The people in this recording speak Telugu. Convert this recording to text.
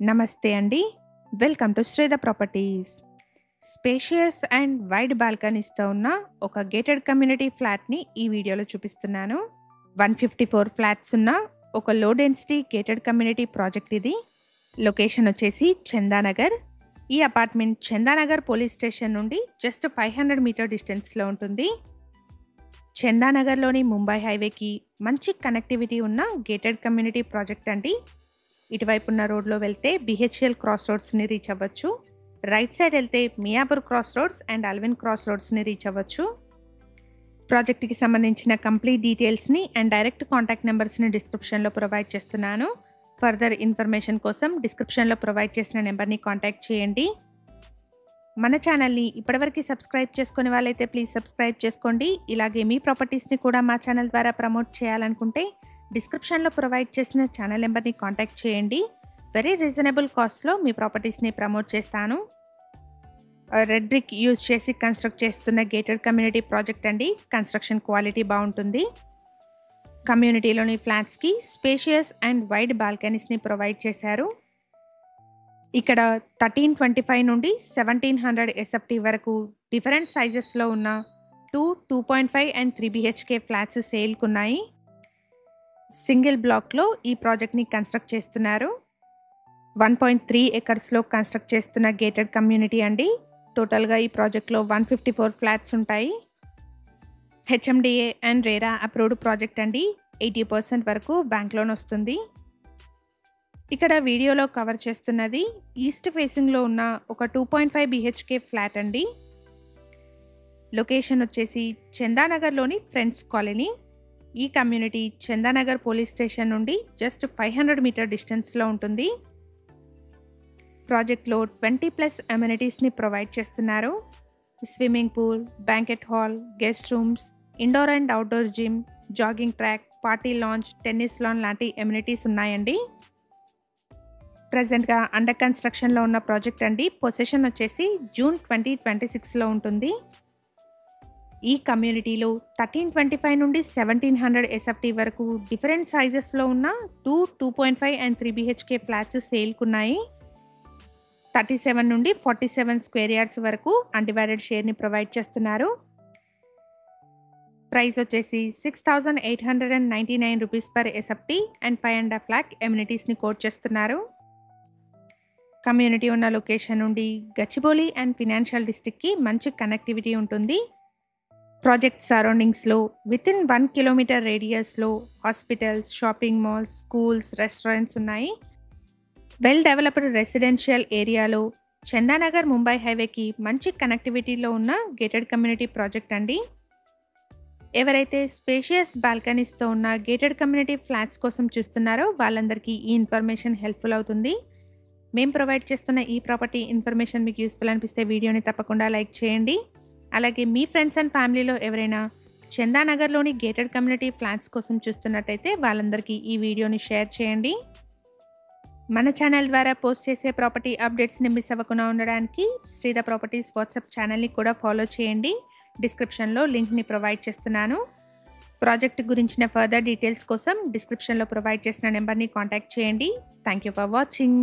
నమస్తే అండి. Welcome to Sridha properties. Spacious and wide బాల్కనీస్తో ఉన్న ఒక గేటెడ్ కమ్యూనిటీ ఫ్లాట్ని ఈ వీడియోలో చూపిస్తున్నాను. 154 ఫ్లాట్స్ ఉన్న ఒక low density gated community project ఇది. లొకేషన్ వచ్చేసి చందానగర్. ఈ అపార్ట్మెంట్ చందానగర్ పోలీస్ స్టేషన్ నుండి జస్ట్ 500 మీటర్ డిస్టెన్స్లో ఉంటుంది. చందానగర్లోని ముంబై హైవేకి మంచి కనెక్టివిటీ ఉన్న గేటెడ్ కమ్యూనిటీ ప్రాజెక్ట్ అండి. ఇటువైపు ఉన్న రోడ్లో వెళ్తే బిహెచ్ఎల్ క్రాస్ రోడ్స్ని రీచ్ అవ్వచ్చు. రైట్ సైడ్ వెళ్తే Miyapur cross roads and Allwyn cross రోడ్స్ని రీచ్ అవ్వచ్చు. ప్రాజెక్ట్కి సంబంధించిన కంప్లీట్ డీటెయిల్స్ని అండ్ డైరెక్ట్ కాంటాక్ట్ నెంబర్స్ని డిస్క్రిప్షన్లో ప్రొవైడ్ చేస్తున్నాను. ఫర్దర్ ఇన్ఫర్మేషన్ కోసం డిస్క్రిప్షన్లో ప్రొవైడ్ చేసిన నెంబర్ని కాంటాక్ట్ చేయండి. మన ఛానల్ని ఇప్పటివరకు సబ్స్క్రైబ్ చేసుకునే వాళ్ళైతే ప్లీజ్ సబ్స్క్రైబ్ చేసుకోండి. ఇలాగే మీ ప్రాపర్టీస్ని కూడా మా ఛానల్ ద్వారా ప్రమోట్ చేయాలనుకుంటే డిస్క్రిప్షన్లో ప్రొవైడ్ చేసిన ఛానల్ నెంబర్ని కాంటాక్ట్ చేయండి. వెరీ రీజనబుల్ కాస్ట్లో మీ ప్రాపర్టీస్ని ప్రమోట్ చేస్తాను. రెడ్ బ్రిక్ యూజ్ చేసి కన్స్ట్రక్ట్ చేస్తున్న గేటెడ్ కమ్యూనిటీ ప్రాజెక్ట్ అండి. కన్స్ట్రక్షన్ క్వాలిటీ బాగుంటుంది. కమ్యూనిటీలోని ఫ్లాట్స్కి స్పేషియస్ అండ్ వైడ్ బాల్కనీస్ని ప్రొవైడ్ చేశారు. ఇక్కడ 1325 నుండి 1700 SFT వరకు డిఫరెంట్ సైజెస్లో ఉన్న 2.5 అండ్ 3 BHK ఫ్లాట్స్ సేల్కు ఉన్నాయి. సింగిల్ బ్లాక్లో ఈ ప్రాజెక్ట్ని కన్స్ట్రక్ట్ చేస్తున్నారు. 1.3 ఎకర్స్లో కన్స్ట్రక్ట్ చేస్తున్న గేటెడ్ కమ్యూనిటీ అండి. టోటల్గా ఈ ప్రాజెక్ట్లో 154 ఫ్లాట్స్ ఉంటాయి. HMDA and RERA approved project అండి. 80% వరకు బ్యాంక్ లోన్ వస్తుంది. ఇక్కడ వీడియోలో కవర్ చేస్తున్నది ఈస్ట్ ఫేసింగ్లో ఉన్న ఒక 2.5 BHK ఫ్లాట్ అండి. లొకేషన్ వచ్చేసి చందానగర్లోని ఫ్రెండ్స్ కాలనీ. ఈ కమ్యూనిటీ చందానగర్ పోలీస్ స్టేషన్ నుండి జస్ట్ 500 మీటర్ డిస్టెన్స్లో ఉంటుంది. ప్రాజెక్ట్లో 20+ అమ్యూనిటీస్ని ప్రొవైడ్ చేస్తున్నారు. Swimming pool, banquet hall, guest rooms, indoor and outdoor gym, jogging track, party lounge, tennis lawn లాంటి అమ్యూనిటీస్ ఉన్నాయండి. ప్రజెంట్గా అండర్ కన్స్ట్రక్షన్లో ఉన్న ప్రాజెక్ట్ అండి. పొజిషన్ వచ్చేసి జూన్ 2026లో ఉంటుంది. ఈ కమ్యూనిటీలో 1325 నుండి 1700 SFT వరకు డిఫరెంట్ సైజెస్లో ఉన్న 2.5 అండ్ 3 BHK ఫ్లాట్స్ సేల్కున్నాయి. 37 నుండి 47 స్క్వేర్ యార్డ్స్ వరకు అన్డివైడెడ్ షేర్ని ప్రొవైడ్ చేస్తున్నారు. ప్రైస్ వచ్చేసి 6899 rupees per SFT and 5.5 lakh ఎమ్యూనిటీస్ని కోట్ చేస్తున్నారు. కమ్యూనిటీ ఉన్న లొకేషన్ నుండి గచ్చిబౌలి అండ్ ఫినాన్షియల్ డిస్ట్రిక్ట్కి మంచి కనెక్టివిటీ ఉంటుంది. ప్రాజెక్ట్ సరౌండింగ్స్లో వితిన్ 1 కిలోమీటర్ రేడియస్లో hospitals, shopping malls, schools, restaurants ఉన్నాయి. వెల్ డెవలప్డ్ రెసిడెన్షియల్ ఏరియాలో చందానగర్ ముంబై హైవేకి మంచి కనెక్టివిటీలో ఉన్న గేటెడ్ కమ్యూనిటీ ప్రాజెక్ట్ అండి. ఎవరైతే స్పేషియస్ బాల్కనీస్తో ఉన్న గేటెడ్ కమ్యూనిటీ ఫ్లాట్స్ కోసం చూస్తున్నారో వాళ్ళందరికీ ఈ ఇన్ఫర్మేషన్ హెల్ప్ఫుల్ అవుతుంది. మేము ప్రొవైడ్ చేస్తున్న ఈ ప్రాపర్టీ ఇన్ఫర్మేషన్ మీకు యూస్ఫుల్ అనిపిస్తే వీడియోని తప్పకుండా లైక్ చేయండి. అలాగే మీ ఫ్రెండ్స్ అండ్ ఫ్యామిలీలో ఎవరైనా చందానగర్లోని గేటెడ్ కమ్యూనిటీ ఫ్లాట్స్ కోసం చూస్తున్నట్టయితే వాళ్ళందరికీ ఈ వీడియోని షేర్ చేయండి. మన ఛానల్ ద్వారా పోస్ట్ చేసే ప్రాపర్టీ అప్డేట్స్ని మిస్ అవ్వకుండా ఉండడానికి శ్రీధ ప్రాపర్టీస్ వాట్సాప్ ఛానల్ని కూడా ఫాలో చేయండి. డిస్క్రిప్షన్లో లింక్ని ప్రొవైడ్ చేస్తున్నాను. ప్రాజెక్ట్ గురించిన ఫర్దర్ డీటెయిల్స్ కోసం డిస్క్రిప్షన్లో ప్రొవైడ్ చేసిన నెంబర్ని కాంటాక్ట్ చేయండి. Thank you for watching.